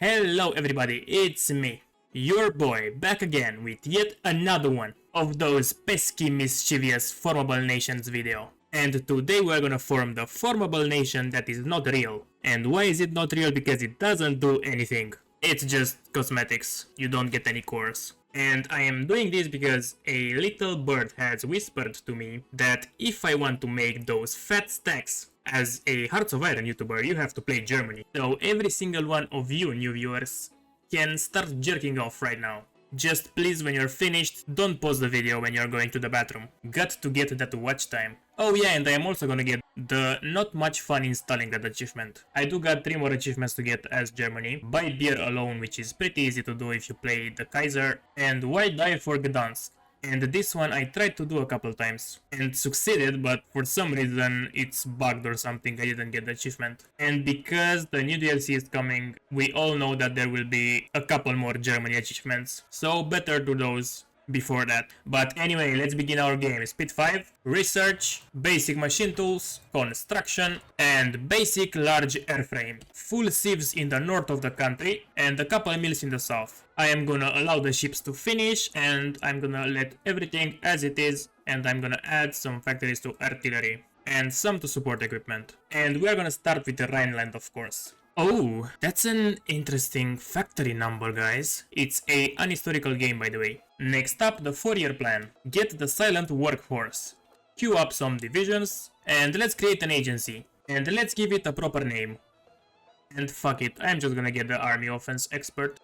Hello everybody, it's me, your boy, back again with yet another one of those pesky mischievous formable nations video. And today we're gonna form the formable nation that is not real. And why is it not real? Because it doesn't do anything. It's just cosmetics, you don't get any cores. And I am doing this because a little bird has whispered to me that if I want to make those fat stacks as a Hearts of Iron YouTuber, you have to play Germany. So every single one of you new viewers can start jerking off right now. Just please, when you're finished, don't pause the video when you're going to the bathroom. Got to get that watch time. Oh yeah, and I am also gonna get the not much fun installing that achievement. I do got 3 more achievements to get as Germany. Buy beer alone, which is pretty easy to do if you play the Kaiser. And why die for Gdansk? And this one I tried to do a couple times and succeeded, but for some reason it's bugged or something, I didn't get the achievement. And because the new DLC is coming, we all know that there will be a couple more Germany achievements, so better do those before that. But anyway, let's begin our game. Speed 5, research, basic machine tools, construction, and basic large airframe. Full sieves in the north of the country and a couple mills in the south. I am gonna allow the ships to finish and I'm gonna let everything as it is, and I'm gonna add some factories to artillery and some to support equipment. And we are gonna start with the Rhineland, of course. Oh, that's an interesting factory number, guys. It's a unhistorical game, by the way. Next up, the 4-year plan. Get the silent workforce. Queue up some divisions, and let's create an agency. And let's give it a proper name. And fuck it, I'm just gonna get the army offense expert.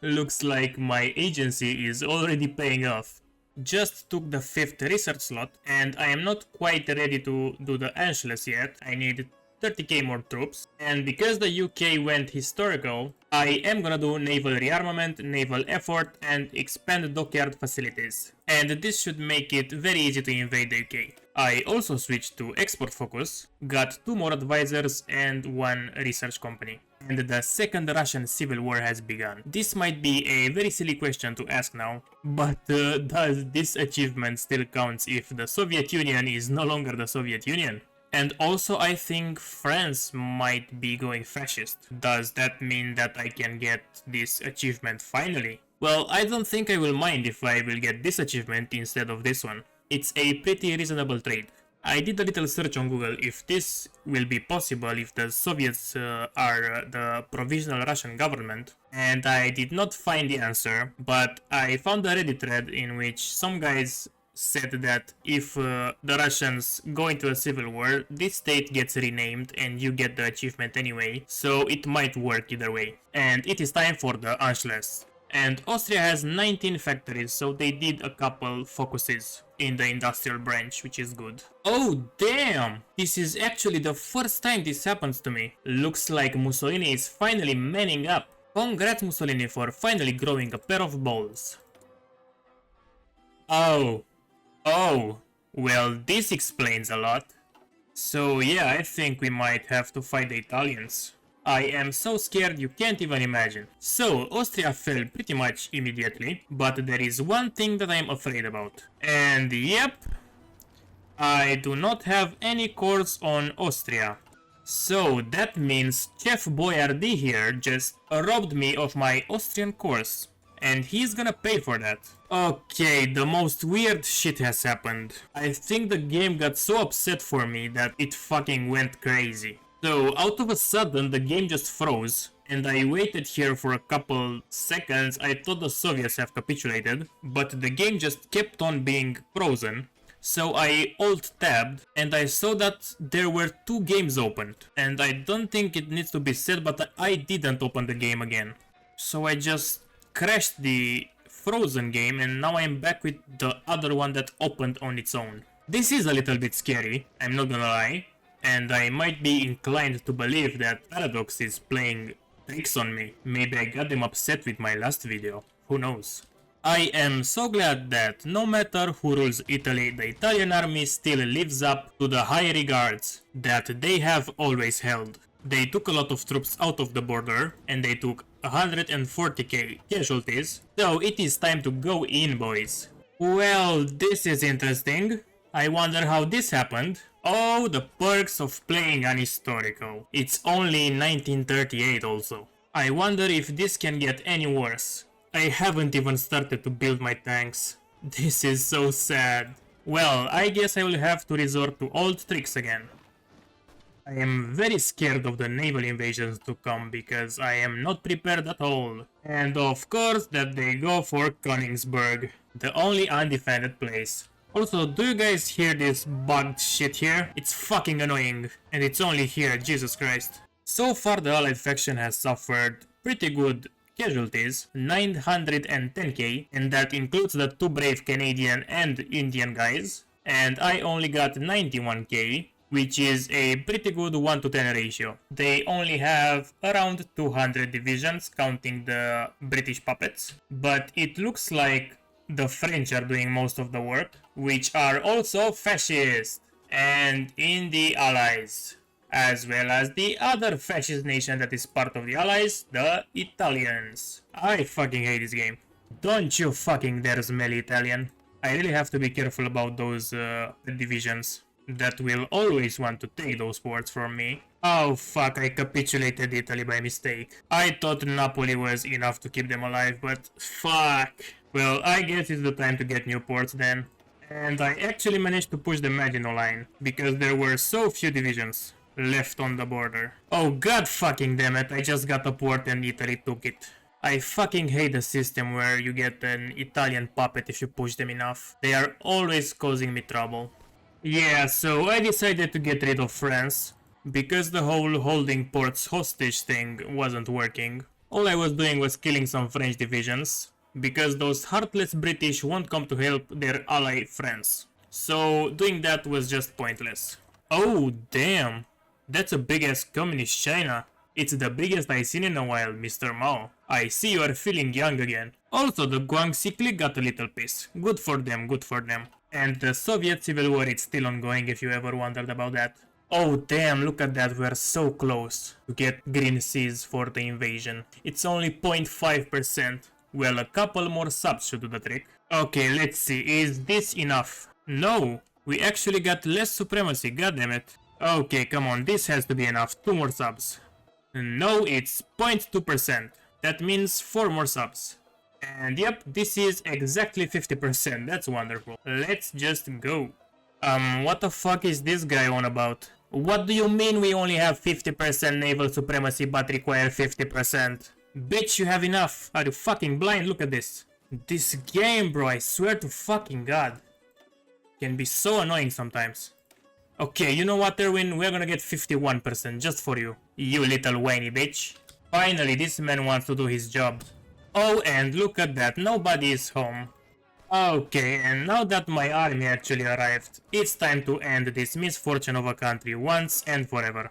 Looks like my agency is already paying off. Just took the 5th research slot, and I am not quite ready to do the Anschluss yet. I need 30k more troops, and because the UK went historical, I am gonna do naval rearmament, naval effort, and expand dockyard facilities. And this should make it very easy to invade the UK. I also switched to export focus, got 2 more advisors and 1 research company. And the second Russian civil war has begun. This might be a very silly question to ask now, but does this achievement still count if the Soviet Union is no longer the Soviet Union? And also I think France might be going fascist. Does that mean that I can get this achievement finally? Well, I don't think I will mind if I will get this achievement instead of this one. It's a pretty reasonable trade. I did a little search on Google if this will be possible if the Soviets are the provisional Russian government, and I did not find the answer, but I found a Reddit thread in which some guys said that if the Russians go into a civil war, this state gets renamed and you get the achievement anyway, so it might work either way. And it is time for the Anschluss. And Austria has 19 factories, so they did a couple focuses in the industrial branch, which is good. Oh damn! This is actually the first time this happens to me. Looks like Mussolini is finally manning up. Congrats Mussolini for finally growing a pair of balls. Oh, well, this explains a lot. So yeah, I think we might have to fight the Italians. I am so scared you can't even imagine. So, Austria fell pretty much immediately, but there is one thing that I am afraid about. And yep, I do not have any cores on Austria. So that means Chef Boyardee here just robbed me of my Austrian cores. And he's gonna pay for that. Okay, the most weird shit has happened. I think the game got so upset for me that it fucking went crazy. So out of a sudden the game just froze, and I waited here for a couple seconds. I thought the Soviets have capitulated, but the game just kept on being frozen. So I alt-tabbed and I saw that there were 2 games opened. And I don't think it needs to be said, but I didn't open the game again. So I just crashed the frozen game and now I'm back with the other one that opened on its own. This is a little bit scary, I'm not gonna lie, and I might be inclined to believe that Paradox is playing tricks on me. Maybe I got them upset with my last video, who knows. I am so glad that no matter who rules Italy, the Italian army still lives up to the high regards that they have always held. They took a lot of troops out of the border and they took 140k casualties, so it is time to go in, boys. Well, this is interesting. I wonder how this happened. Oh, the perks of playing unhistorical. It's only 1938 also. I wonder if this can get any worse. I haven't even started to build my tanks. This is so sad. Well, I guess I will have to resort to old tricks again. I am very scared of the naval invasions to come because I am not prepared at all. And of course that they go for Königsberg, the only undefended place. Also, do you guys hear this bugged shit here? It's fucking annoying. And it's only here, Jesus Christ. So far the Allied faction has suffered pretty good casualties, 910k, and that includes the two brave Canadian and Indian guys. And I only got 91k, which is a pretty good 1 to 10 ratio. They only have around 200 divisions, counting the British puppets, but it looks like the French are doing most of the work, which are also fascist, and in the Allies, as well as the other fascist nation that is part of the Allies, the Italians. I fucking hate this game. Don't you fucking dare smell Italian. I really have to be careful about those divisions that will always want to take those ports from me. Oh fuck, I capitulated Italy by mistake. I thought Napoli was enough to keep them alive, but fuck. Well, I guess it's the time to get new ports then. And I actually managed to push the Maginot Line, because there were so few divisions left on the border. Oh god fucking damn it, I just got a port and Italy took it. I fucking hate the system where you get an Italian puppet if you push them enough. They are always causing me trouble. Yeah, so I decided to get rid of France, because the whole holding ports hostage thing wasn't working. All I was doing was killing some French divisions, because those heartless British won't come to help their ally France. So doing that was just pointless. Oh damn, that's a big ass communist China. It's the biggest I've seen in a while, Mr. Mao. I see you are feeling young again. Also, the Guangxi clique got a little piece. Good for them, good for them. And the Soviet Civil War is still ongoing if you ever wondered about that. Oh damn, look at that, we're so close to get green seas for the invasion. It's only 0.5%. Well, a couple more subs should do the trick. Okay, let's see, is this enough? No, we actually got less supremacy, goddammit. Okay, come on, this has to be enough, 2 more subs. No, it's 0.2%. That means 4 more subs. And yep, this is exactly 50%, that's wonderful. Let's just go. What the fuck is this guy on about? What do you mean we only have 50% naval supremacy but require 50%? Bitch, you have enough. Are you fucking blind? Look at this. This game, bro, I swear to fucking god. Can be so annoying sometimes. Okay, you know what, Erwin? We're gonna get 51% just for you. You little whiny bitch. Finally, this man wants to do his job. Oh, and look at that, nobody is home. Okay, and now that my army actually arrived, it's time to end this misfortune of a country once and forever.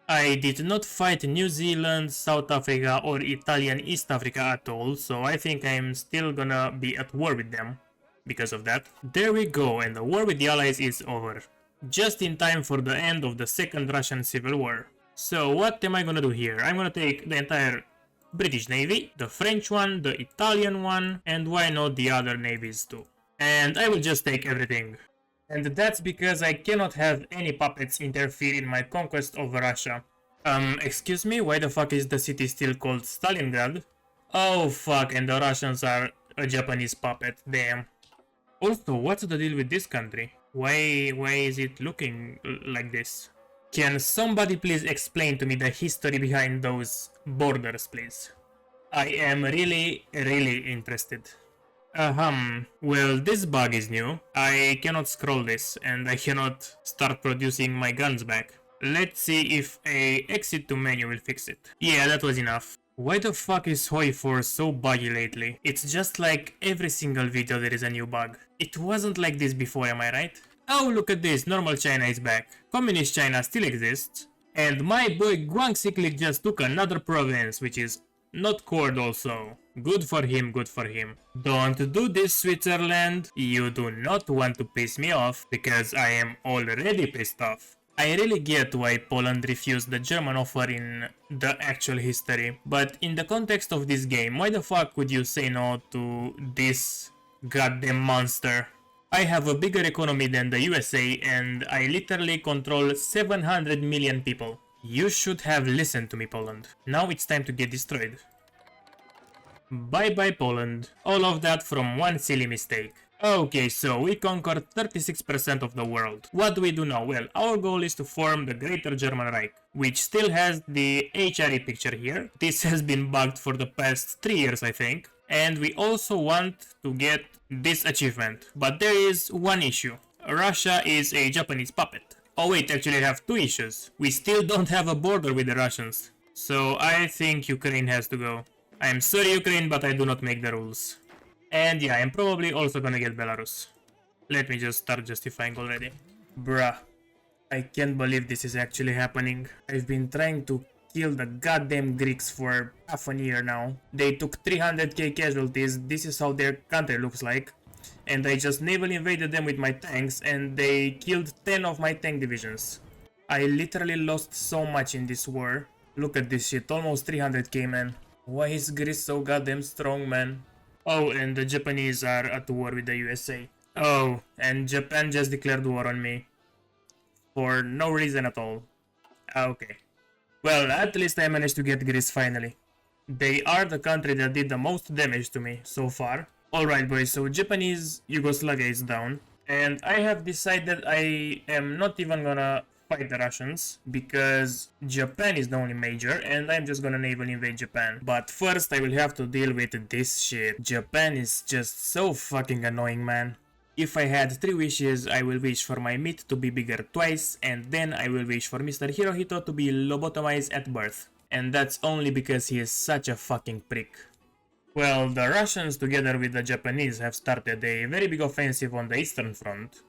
I did not fight New Zealand, South Africa or Italian East Africa at all, so I think I'm still gonna be at war with them because of that. There we go, and the war with the Allies is over. Just in time for the end of the Second Russian Civil War. So what am I gonna do here? I'm gonna take the entire British Navy, the French one, the Italian one, and why not the other navies too. And I will just take everything. And that's because I cannot have any puppets interfere in my conquest of Russia. Excuse me, why the fuck is the city still called Stalingrad? Oh fuck, and the Russians are a Japanese puppet, damn. Also, what's the deal with this country? Why is it looking like this? Can somebody please explain to me the history behind those borders, please? I am really interested. Well, this bug is new. I cannot scroll this, and I cannot start producing my guns back. Let's see if a exit to menu will fix it. Yeah, that was enough. Why the fuck is Hoi 4 so buggy lately? It's just like every single video there is a new bug. It wasn't like this before, am I right? Oh, look at this, normal China is back. Communist China still exists. And my boy Guangxi clique just took another province, which is not Cord also. Good for him, good for him. Don't do this, Switzerland. You do not want to piss me off, because I am already pissed off. I really get why Poland refused the German offer in the actual history, but in the context of this game, why the fuck would you say no to this goddamn monster? I have a bigger economy than the USA and I literally control 700 million people. You should have listened to me, Poland. Now it's time to get destroyed. Bye bye, Poland. All of that from one silly mistake. Okay, so we conquered 36% of the world. What do we do now? Well, our goal is to form the Greater German Reich, which still has the HRE picture here. This has been bugged for the past 3 years, I think. And we also want to get this achievement. But there is one issue. Russia is a Japanese puppet. Oh wait, actually I have two issues. We still don't have a border with the Russians. So I think Ukraine has to go. I'm sorry Ukraine, but I do not make the rules. And yeah, I'm probably also gonna get Belarus. Let me just start justifying already. Bruh, I can't believe this is actually happening. I've been trying to kill the goddamn Greeks for half a year now. They took 300k casualties, this is how their country looks like. And I just naval invaded them with my tanks and they killed 10 of my tank divisions. I literally lost so much in this war. Look at this shit, almost 300k, man. Why is Greece so goddamn strong, man? Oh, and the Japanese are at war with the USA. Oh, and Japan just declared war on me. For no reason at all. Okay. Well, at least I managed to get Greece finally. They are the country that did the most damage to me so far. Alright boys, so Japanese Yugoslavia is down. And I have decided I am not even gonna fight the Russians, because Japan is the only major and I'm just gonna naval invade Japan. But first I will have to deal with this shit. Japan is just so fucking annoying, man. If I had 3 wishes, I will wish for my meat to be bigger twice, and then I will wish for Mr. Hirohito to be lobotomized at birth. And that's only because he is such a fucking prick. Well, the Russians together with the Japanese have started a very big offensive on the Eastern Front.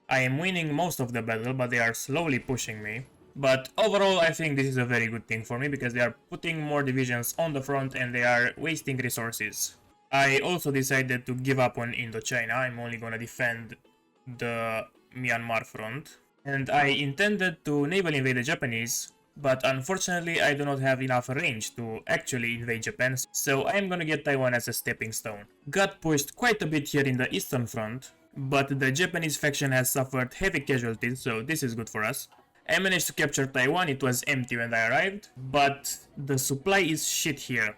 I am winning most of the battle, but they are slowly pushing me. But overall, I think this is a very good thing for me, because they are putting more divisions on the front and they are wasting resources. I also decided to give up on Indochina. I'm only gonna defend the Myanmar front. And I intended to naval invade the Japanese, but unfortunately I do not have enough range to actually invade Japan, so I'm gonna get Taiwan as a stepping stone. Got pushed quite a bit here in the Eastern Front, but the Japanese faction has suffered heavy casualties, so this is good for us. I managed to capture Taiwan, it was empty when I arrived, but the supply is shit here.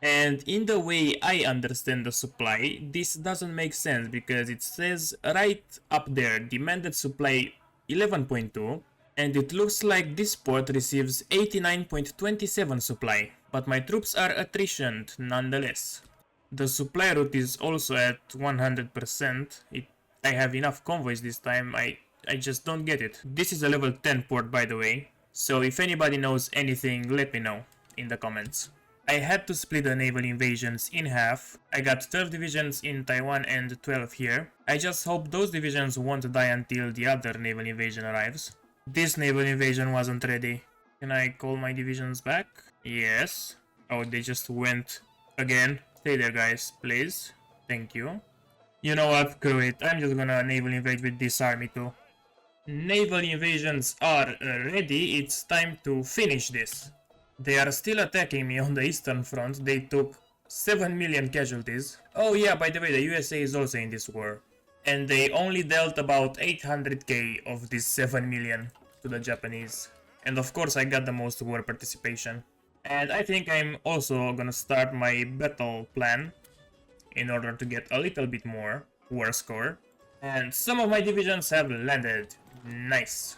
And in the way I understand the supply, this doesn't make sense, because it says right up there, demanded supply 11.2, and it looks like this port receives 89.27 supply, but my troops are attritioned nonetheless. The supply route is also at 100%, I have enough convoys this time, I just don't get it. This is a level 10 port, by the way, so if anybody knows anything, let me know in the comments. I had to split the naval invasions in half. I got 12 divisions in Taiwan and 12 here. I just hope those divisions won't die until the other naval invasion arrives. This naval invasion wasn't ready. Can I call my divisions back? Yes. Oh, they just went again. Stay there, guys, please. Thank you. You know what? Screw it. I'm just gonna naval invade with this army too. Naval invasions are ready. It's time to finish this. They are still attacking me on the Eastern Front. They took 7 million casualties. Oh yeah, by the way, the USA is also in this war. And they only dealt about 800k of this 7 million to the Japanese. And of course I got the most war participation. And I think I'm also gonna start my battle plan in order to get a little bit more war score. And some of my divisions have landed. Nice.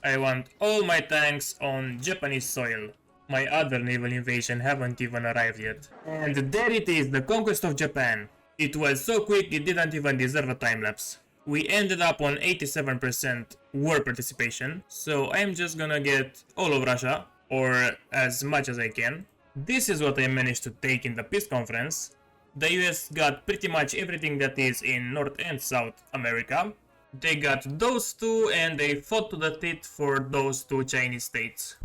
I want all my tanks on Japanese soil. My other naval invasion haven't even arrived yet. And there it is, the conquest of Japan. It was so quick it didn't even deserve a time lapse. We ended up on 87% war participation, so I'm just gonna get all of Russia, or as much as I can. This is what I managed to take in the peace conference. The US got pretty much everything that is in North and South America. They got those two and they fought to the teeth for those two Chinese states.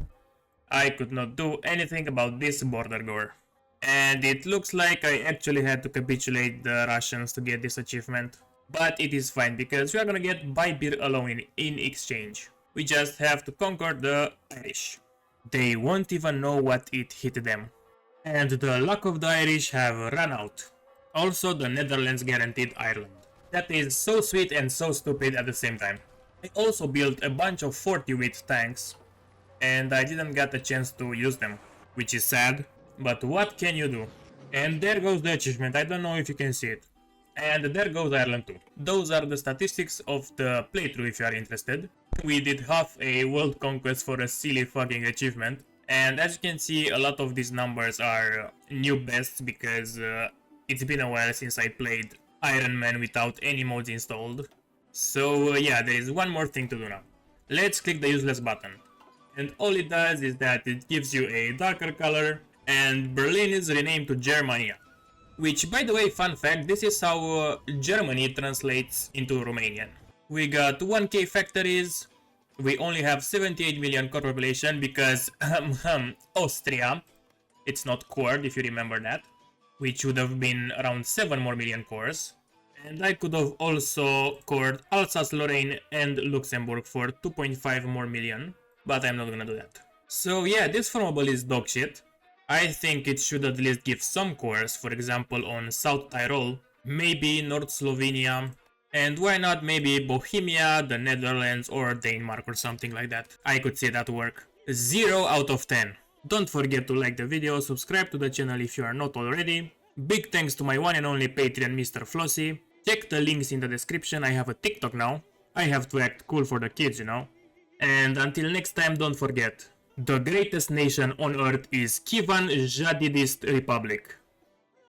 I could not do anything about this border war. And it looks like I actually had to capitulate the Russians to get this achievement. But it is fine, because we are gonna get buy beer alone in exchange. We just have to conquer the Irish. They won't even know what it hit them. And the luck of the Irish have run out. Also, the Netherlands guaranteed Ireland. That is so sweet and so stupid at the same time. I also built a bunch of 40 with tanks. and I didn't get a chance to use them, which is sad, but what can you do? And there goes the achievement, I don't know if you can see it. And there goes Ireland too. Those are the statistics of the playthrough if you are interested. We did half a world conquest for a silly fucking achievement. And as you can see, a lot of these numbers are new bests because it's been a while since I played Iron Man without any mods installed. So yeah, there is one more thing to do now. Let's click the useless button. And all it does is that it gives you a darker color, and Berlin is renamed to Germania. Which, by the way, fun fact, this is how Germany translates into Romanian. We got 1k factories, we only have 78 million core population because Austria, it's not cored if you remember that, which would have been around 7 more million cores. And I could have also cored Alsace-Lorraine and Luxembourg for 2.5 more million, but I'm not gonna do that. So yeah, this formable is dog shit. I think it should at least give some cores, for example on South Tyrol, maybe North Slovenia, and why not maybe Bohemia, the Netherlands, or Denmark or something like that. I could see that work. 0 out of 10. Don't forget to like the video, subscribe to the channel if you are not already. Big thanks to my one and only Patreon, Mr. Flossy. Check the links in the description, I have a TikTok now. I have to act cool for the kids, you know. And until next time, don't forget, the greatest nation on earth is Kievan Jadidist Republic.